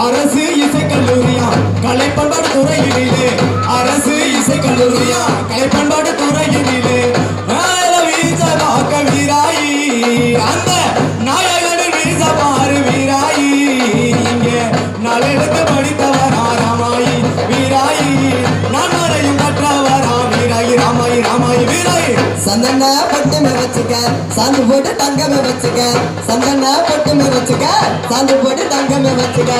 அரசு இசைக்கல்லூரியா கலைப்பண்பாடு துறையிலே அரசு இசைக்கல்லூரியா கலைப்பண்பாடு துறையிலே வீச பார்க்க வீராயி அந்த நாயகன் வீச பாரு வீராயி இங்கே நாளெடுத்து படித்தவரா ராமாயி வீராயி நான் வரையும் கற்றவரா வீராயி ராமாயி ராமாயி வீராயி சந்தன பொட்டுமே வச்சுக்க சாந்து போட்டு தங்கமே வச்சுக்க சந்தன பொட்டுமே வச்சுக்க சாந்து போட்டு தங்கமே வச்சுக்க